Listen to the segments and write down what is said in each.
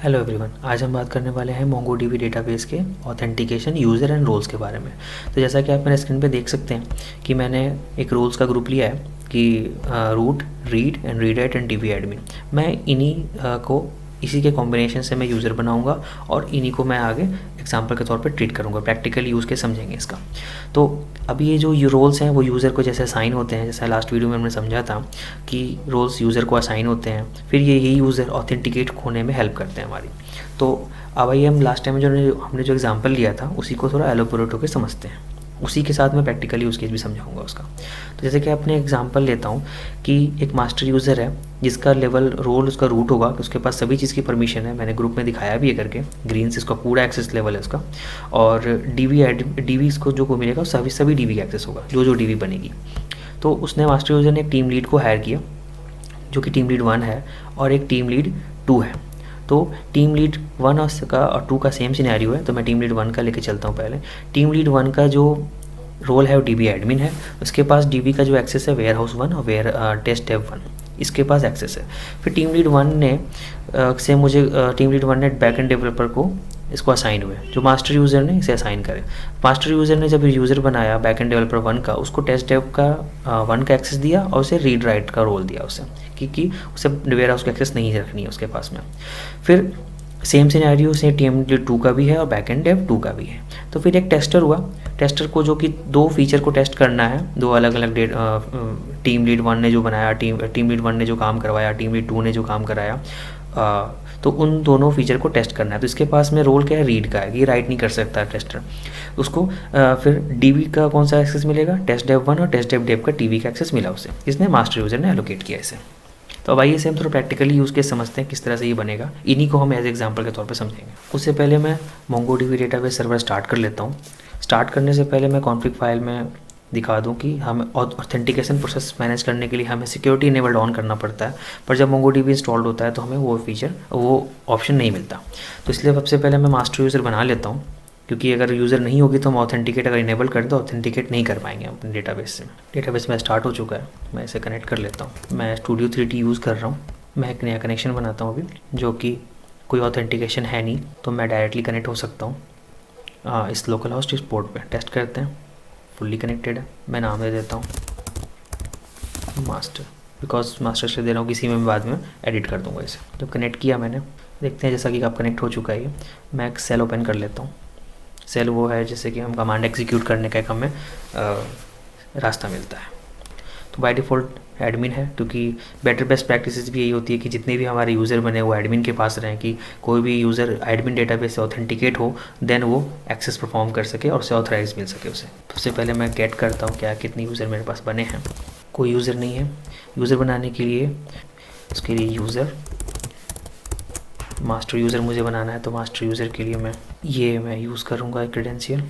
Hello everyone, आज हम बात करने वाले हैं मोंगोडीबी डेटाबेस के ऑथेंटिकेशन यूज़र एंड रोल्स के बारे में। तो जैसा कि आप मेरे स्क्रीन पे देख सकते हैं कि मैंने एक रोल्स का ग्रुप लिया है कि root, read and read write and DB admin. मैं इन्हीं को इसी के कॉम्बिनेशन से मैं यूज़र बनाऊंगा और इन्हीं को मैं आगे एग्जांपल के तौर पे ट्रीट करूंगा, प्रैक्टिकल यूज़ के समझेंगे इसका। तो अभी ये जो रोल्स हैं वो यूज़र को जैसे असाइन होते हैं, जैसा लास्ट वीडियो में हमने समझा था कि रोल्स यूज़र को असाइन होते हैं, फिर ये यूज़र ऑथेंटिकेट होने में हेल्प करते हैं हमारी। तो अब आइए हम लास्ट टाइम हमने जो एग्जाम्पल लिया था उसी को थोड़ा एलोबोरेट होकर समझते हैं, उसी के साथ मैं प्रैक्टिकली यूज़ केस भी समझाऊंगा उसका। तो जैसे कि अपने एग्जांपल लेता हूँ कि एक मास्टर यूज़र है जिसका लेवल रोल उसका रूट होगा, उसके पास सभी चीज़ की परमिशन है, मैंने ग्रुप में दिखाया भी है करके, ग्रीन से इसका पूरा एक्सेस लेवल है उसका। और डीबी इसको जो को मिलेगा सभी डीबी का एक्सेस होगा, जो डीबी बनेगी। तो उसने मास्टर यूज़र ने एक टीम लीड को हायर किया जो कि टीम लीड 1 है और एक टीम लीड 2 है। तो टीम लीड 1 और 2 का सेम सिनेरियो है, तो मैं टीम लीड 1 का लेके चलता हूँ। पहले टीम लीड 1 का जो रोल है वो डीबी एडमिन है, उसके पास डीबी का जो एक्सेस है वेयर हाउस 1 और टेस्ट डेव 1, इसके पास एक्सेस है। फिर टीम लीड 1 ने टीम लीड 1 ने बैक एंड डेवलपर को इसको असाइन हुए, जो मास्टर यूज़र ने इसे असाइन करे। मास्टर यूज़र ने जब यूज़र बनाया बैक एंड डेवलपर 1 का, उसको टेस्ट डेव का 1 का एक्सेस दिया और उसे रीड राइट का रोल दिया उसे, क्योंकि उसे वेयर हाउस का एक्सेस नहीं रखनी है उसके पास में। फिर सेम सिनेरियो से टीम लीड 2 का भी है और बैक एंड डेव 2 का भी है। तो फिर एक टेस्टर हुआ, टेस्टर को जो कि 2 फीचर को टेस्ट करना है, 2 अलग अलग टीम लीड 1 ने जो बनाया, टीम लीड 1 ने जो काम करवाया, टीम लीड 2 ने जो काम कराया, तो उन दोनों फीचर को टेस्ट करना है। तो इसके पास में रोल क्या है, रीड का है, ये राइट नहीं कर सकता टेस्टर उसको। फिर डीबी का कौन सा एक्सेस मिलेगा, टेस्ट डेव 1 और टेस्ट डेव डेव का टीवी का एक्सेस मिला उसे, इसने मास्टर यूज़र ने एलोकेट किया इसे। तो अब आइए इसे हम थोड़ा प्रैक्टिकली यूज़ के समझते हैं किस तरह से ये बनेगा, इन्हीं को हम एज एग्जांपल के तौर पे समझेंगे। उससे पहले मैं मोंगोडीबी डेटाबेस सर्वर स्टार्ट कर लेता हूँ। स्टार्ट करने से पहले मैं कॉन्फ़िग फाइल में दिखा दूं कि हम ऑथेंटिकेशन प्रोसेस मैनेज करने के लिए हमें सिक्योरिटी इनेबल्ड ऑन करना पड़ता है, पर जब मोंगोडीबी इंस्टॉल्ड होता है तो हमें वो ऑप्शन नहीं मिलता। तो इसलिए सबसे पहले मैं मास्टर यूज़र बना लेता हूँ, क्योंकि अगर यूज़र नहीं होगी तो हम ऑथेंटिकेट अगर इनेबल करें तो ऑथेंटिकेट नहीं कर पाएंगे अपने डेटाबेस से। डेटाबेस में स्टार्ट हो चुका है, मैं इसे कनेक्ट कर लेता हूँ। मैं स्टूडियो 3D यूज़ कर रहा हूँ। मैं एक नया कनेक्शन बनाता हूँ अभी, जो कि कोई ऑथेंटिकेशन है नहीं, तो मैं डायरेक्टली कनेक्ट हो सकता हूँ। इस लोकल होस्ट इस पोर्ट पे टेस्ट करते हैं, फुल्ली कनेक्टेड है। मैं नाम दे देता हूँ मास्टर, बिकॉज मास्टर से दे रहा हूँ, किसी में मैं बाद में एडिट कर दूँगा इसे। जब कनेक्ट किया मैंने, देखते हैं जैसा कि आप कनेक्ट हो चुका है ये। मैं एक सेल ओपन कर लेता हूँ। सेल वो है जैसे कि हम कमांड एग्जीक्यूट करने का एक हमें रास्ता मिलता है। तो बाय डिफ़ॉल्ट एडमिन है, क्योंकि बेटर बेस्ट प्रैक्टिसेस भी यही होती है कि जितने भी हमारे यूज़र बने वो एडमिन के पास रहें, कि कोई भी यूज़र एडमिन डेटाबेस से ऑथेंटिकेट हो, देन वो एक्सेस परफॉर्म कर सके और उसे ऑथराइज मिल सके उसे। सबसे पहले मैं गेट करता हूँ क्या कितने यूज़र मेरे पास बने हैं। कोई यूज़र नहीं है। यूज़र बनाने के लिए उसके लिए यूज़र, मास्टर यूज़र मुझे बनाना है, तो मास्टर यूज़र के लिए मैं यूज़ करूँगा क्रेडेंशियल।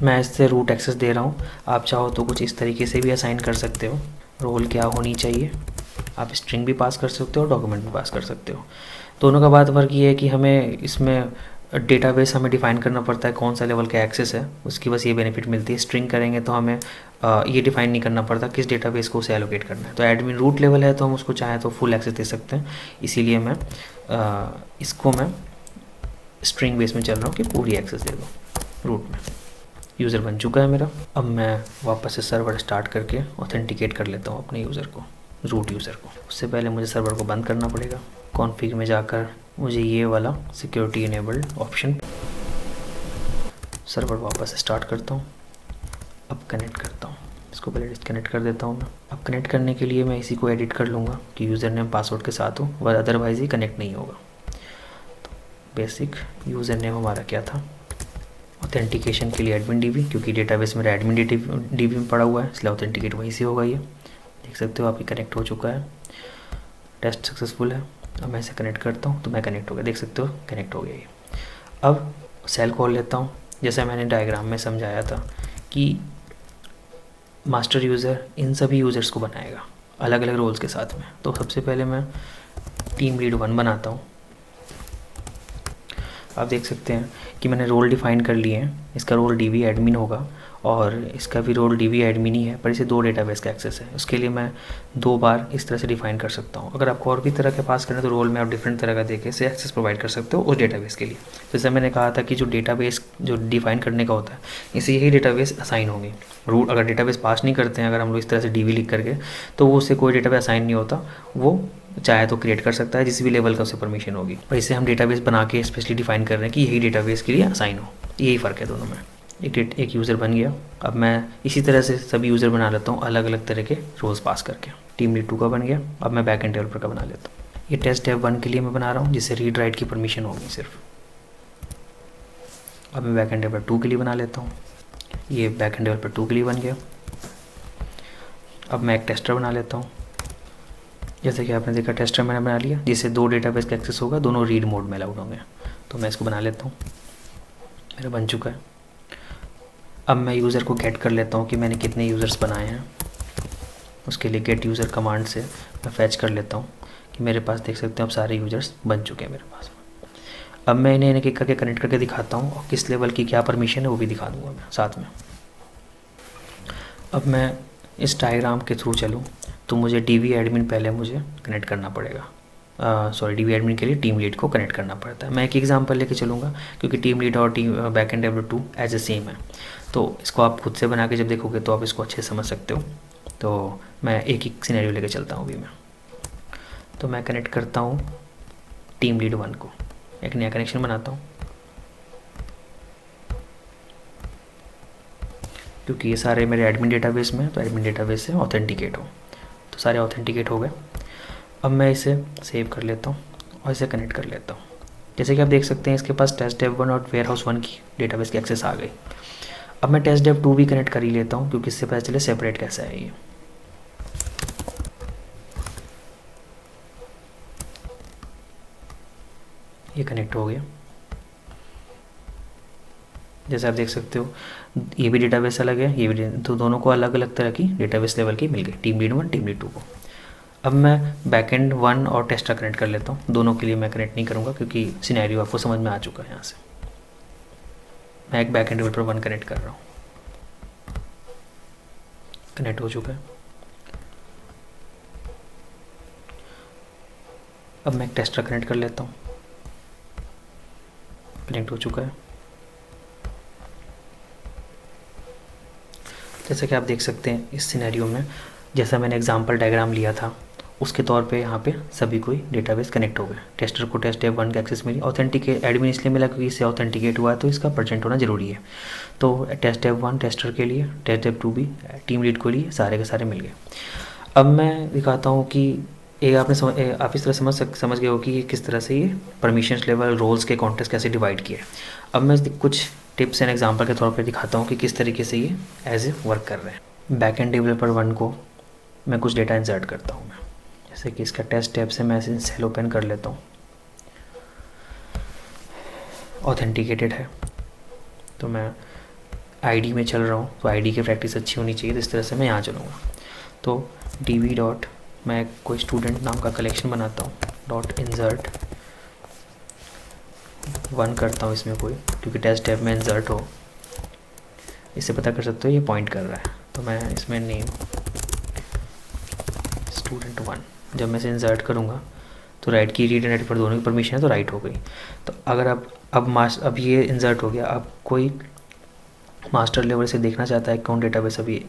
मैं इससे रूट एक्सेस दे रहा हूँ। आप चाहो तो कुछ इस तरीके से भी असाइन कर सकते हो। रोल क्या होनी चाहिए, आप स्ट्रिंग भी पास कर सकते हो, डॉक्यूमेंट भी पास कर सकते हो। दोनों का बात वर्क ये है कि हमें इसमें डेटाबेस हमें डिफ़ाइन करना पड़ता है कौन सा लेवल का एक्सेस है, उसकी बस ये बेनिफिट मिलती है। स्ट्रिंग करेंगे तो हमें ये डिफ़ाइन नहीं करना पड़ता किस डेटाबेस को उसे एलोकेट करना है। तो एडमिन रूट लेवल है तो हम उसको चाहें तो फुल एक्सेस दे सकते हैं, इसीलिए मैं इसको मैं स्ट्रिंग बेस में चल रहा हूँ कि पूरी एक्सेस दे दो रूट में। यूज़र बन चुका है मेरा। अब मैं वापस से सर्वर स्टार्ट करके ऑथेंटिकेट कर लेता हूँ अपने यूज़र को, रूट यूज़र को। उससे पहले मुझे सर्वर को बंद करना पड़ेगा। कॉन्फ़िग में जाकर मुझे ये वाला सिक्योरिटी इनेबल्ड ऑप्शन, सर्वर वापस स्टार्ट करता हूँ। अब कनेक्ट करता हूँ, इसको पहले डिस्कनेक्ट कर देता हूँ मैं। अब कनेक्ट करने के लिए मैं इसी को एडिट कर लूँगा कि यूज़र नेम पासवर्ड के साथ हो, वह अदरवाइज़ ही कनेक्ट नहीं होगा। तो बेसिक यूज़र नेम हमारा क्या था, ऑथेंटिकेशन के लिए एडमिन डीबी, क्योंकि डेटाबेस मेरा एडमिन डीबी में पड़ा हुआ है, इसलिए ऑथेंटिकेट वहीं से होगा। ये देख सकते हो आपकी कनेक्ट हो चुका है, टेस्ट सक्सेसफुल है। अब मैं इसे कनेक्ट करता हूँ तो मैं कनेक्ट हो गया, देख सकते हो कनेक्ट हो गया ये। अब सेल खोल लेता हूँ, जैसा मैंने डायग्राम में समझाया था कि मास्टर यूज़र इन सभी यूज़र्स को बनाएगा अलग अलग रोल्स के साथ में। तो सबसे पहले मैं टीम लीड 1 बनाता हूँ। आप देख सकते हैं कि मैंने रोल डिफ़ाइन कर लिए हैं। इसका रोल डीबी एडमिन होगा और इसका भी रोल डीवी एडमिन ही है, पर इसे 2 डेटाबेस का एक्सेस है। उसके लिए मैं 2 बार इस तरह से डिफाइन कर सकता हूँ। अगर आपको और भी तरह के पास करना है तो रोल में आप डिफरेंट तरह का देके इसे एक्सेस प्रोवाइड कर सकते हो उस डेटाबेस के लिए। जैसे मैंने कहा था कि जो डेटाबेस जो डिफाइन करने का होता है, इसे यही डेटाबेस असाइन होंगे। रूट अगर डेटाबेस पास नहीं करते हैं, अगर हम लोग इस तरह से डीवी लिख करके, तो वो उससे कोई डेटाबेस असाइन नहीं होता। वो चाहे तो क्रिएट कर सकता है जिस भी लेवल का उसे परमिशन होगी। और इसे हम डेटाबेस बना के स्पेशली डिफाइन कर रहे हैं कि यही डेटाबेस के लिए असाइन हो। यही फ़र्क है दोनों में। एक यूज़र बन गया। अब मैं इसी तरह से सभी यूज़र बना लेता हूँ अलग अलग तरह के रोल्स पास करके। टीम लीड 2 का बन गया। अब मैं बैक एंड डेवलपर का बना लेता हूँ। ये टेस्ट डेव 1 के लिए मैं बना रहा हूँ, जिससे रीड राइट की परमिशन होगी सिर्फ। अब मैं बैक एंड डेवलपर 2 के लिए बना लेता हूँ। ये बैक एंड डेवलपर 2 के लिए बन गया। अब मैं एक टेस्टर बना लेता हूँ। जैसे कि आपने देखा टेस्टर मैंने बना लिया, जिससे 2 डेटाबेस का एक्सेस होगा, दोनों रीड मोड में अलाउड होंगे। तो मैं इसको बना लेता हूँ, मेरा बन चुका है। अब मैं यूज़र को गेट कर लेता हूँ कि मैंने कितने यूज़र्स बनाए हैं। उसके लिए गेट यूज़र कमांड से मैं फैच कर लेता हूँ कि मेरे पास देख सकते हैं अब सारे यूज़र्स बन चुके हैं मेरे पास। अब मैं इन्हें एक एक करके कनेक्ट करके दिखाता हूँ, और किस लेवल की क्या परमिशन है वो भी दिखा दूँगा मैं साथ में। अब मैं इस डायग्राम के थ्रू चलूँ तो मुझे डीवी एडमिन पहले मुझे कनेक्ट करना पड़ेगा। डीवी एडमिन के लिए टीम लीड को कनेक्ट करना पड़ता है। मैं एक एग्जांपल लेके चलूँगा, क्योंकि टीम लीड और team back end developer 2 as a same है। तो इसको आप खुद से बना के जब देखोगे तो आप इसको अच्छे से समझ सकते हो। तो मैं एक एक सिनेरियो लेके चलता हूँ अभी मैं। तो मैं कनेक्ट करता हूँ टीम लीड 1 को, एक नया कनेक्शन बनाता हूँ, क्योंकि ये सारे मेरे एडमिन डेटाबेस में, तो एडमिन डेटाबेस से ऑथेंटिकेट हो, तो सारे ऑथेंटिकेट हो गए। अब मैं इसे सेव कर लेता हूँ और इसे कनेक्ट कर लेता हूँ। जैसे कि आप देख सकते हैं इसके पास टेस्ट डेव 1 और वेयर हाउस 1 की डेटाबेस की एक्सेस आ गई। अब मैं टेस्ट डेव 2 भी कनेक्ट कर ही लेता हूँ, क्योंकि इससे पता चले सेपरेट कैसा है ये कनेक्ट हो गया। जैसे आप देख सकते हो ये भी डेटाबेस अलग है, ये भी, तो दोनों को अलग अलग तरह की डेटाबेस लेवल की मिल गई, टीम लीड 1 टीम लीड 2 को। अब मैं बैकएंड 1 और टेस्टर कनेक्ट कर लेता हूँ। दोनों के लिए मैं कनेक्ट नहीं करूँगा, क्योंकि सिनेरियो आपको समझ में आ चुका है। यहाँ से मैं एक बैकएंड डेवलपर 1 कनेक्ट कर रहा हूँ, कनेक्ट हो चुका है। अब मैं एक टेस्टर कनेक्ट कर लेता हूँ, कनेक्ट हो चुका है। जैसा कि आप देख सकते हैं इस सिनेरियो में, जैसा मैंने एग्जांपल डायग्राम लिया था उसके तौर पे यहाँ पे सभी कोई डेटाबेस कनेक्ट हो गए। टेस्टर को टेस्ट डेव 1 का एक्सेस मिली। ऑथेंटिकेट एडमिन इसलिए मिला क्योंकि इससे ऑथेंटिकेट हुआ है, तो इसका प्रेजेंट होना ज़रूरी है। तो टेस्ट डेव 1 टेस्टर के लिए, टेस्ट डेव 2 भी टीम लीड के लिए, सारे के सारे मिल गए। अब मैं दिखाता हूँ कि आप इस तरह समझ गए हो कि किस तरह से ये परमिशन लेवल रोल्स के कॉन्टेक्स्ट कैसे डिवाइड किए। अब मैं कुछ टिप्स एंड एग्जांपल के तौर पे दिखाता हूँ कि किस तरीके से ये एज ए वर्क कर रहे हैं। बैक एंड डेवलपर 1 को मैं कुछ डेटा इंसर्ट करता हूँ मैं, जैसे कि इसका टेस्ट टैब से मैं सेल ओपन कर लेता हूँ। ऑथेंटिकेटेड है, तो मैं आईडी में चल रहा हूँ, तो आईडी की प्रैक्टिस अच्छी होनी चाहिए, तो इस तरह से मैं यहाँ चलूँगा। तो dv डॉट, मैं कोई स्टूडेंट नाम का कलेक्शन बनाता हूँ, डॉट इंसर्ट 1 करता हूँ इसमें कोई, क्योंकि टेस्ट टैब में इंसर्ट हो, इससे पता कर सकते हो ये पॉइंट कर रहा है। तो मैं इसमें नेम स्टूडेंट 1, जब मैं इसे इंसर्ट करूँगा तो राइट की, रीड एंड राइट पर दोनों की परमिशन है, तो राइट हो गई। तो अगर अब ये इंसर्ट हो गया, अब कोई मास्टर लेवल से देखना चाहता है कौन डेटाबेस अभी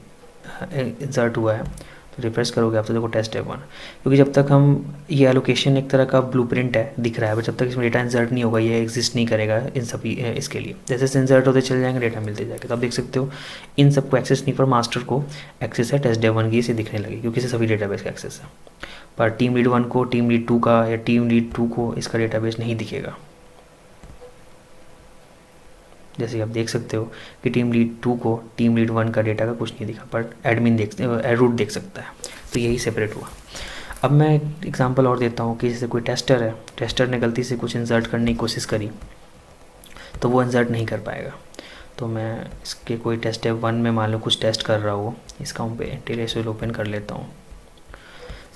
इंसर्ट हुआ है, तो रिफ्रेश करोगे आप तो देखो टेस्ट डेव 1, क्योंकि जब तक हम ये एलोकेशन एक तरह का ब्लूप्रिंट है दिख रहा है, जब तक इसमें डेटा इंसर्ट नहीं होगा ये एग्जिस्ट नहीं करेगा इन सभी इसके लिए। जैसे इंसर्ट होते चले जाएंगे डेटा मिलते जाएगा। तो आप देख सकते हो इन सबको एक्सेस नहीं, पर मास्टर को एक्सेस है टेस्ट डेव 1 की, इसे दिखने लगी क्योंकि इसे सभी डेटाबेस का एक्सेस है। पर टीम लीड 1 को, टीम लीड 2 का या टीम लीड 2 को इसका डेटाबेस नहीं दिखेगा। जैसे आप देख सकते हो कि टीम लीड 2 को टीम लीड 1 का डेटा का कुछ नहीं दिखा, पर एडमिन रूट देख सकता है, तो यही सेपरेट हुआ। अब मैं एक एग्जांपल और देता हूँ कि जैसे कोई टेस्टर है, टेस्टर ने गलती से कुछ इंसर्ट करने की कोशिश करी तो वो इंसर्ट नहीं कर पाएगा। तो मैं इसके कोई टेस्ट डेव 1 में मान लो कुछ टेस्ट कर रहा हो, इसका हम पे टेरेसुल ओपन कर लेता हूँ।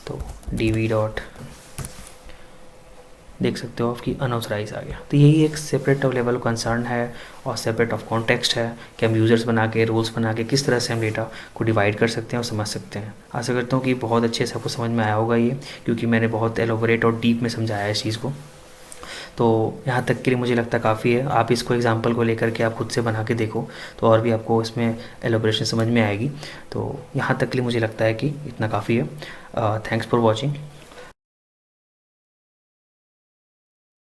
तो dv डॉट देख सकते हो आपकी अनऑथराइज आ गया। तो यही एक सेपरेट ऑफ लेवल कंसर्न है और सेपरेट ऑफ कॉन्टेक्स्ट है कि हम यूज़र्स बना के रोल्स बना के किस तरह से हम डेटा को डिवाइड कर सकते हैं और समझ सकते हैं। आशा करता हूँ कि बहुत अच्छे से आपको समझ में आया होगा ये, क्योंकि मैंने बहुत एलोबरेट और डीप में समझाया है इस चीज़ को। तो यहाँ तक के लिए मुझे लगता है काफ़ी है। आप इसको एग्जांपल को लेकर के आप खुद से बना के देखो तो और भी आपको इसमें एलोबरेशन समझ में आएगी। तो यहाँ तक के लिए मुझे लगता है कि इतना काफ़ी है। Thanks for watching.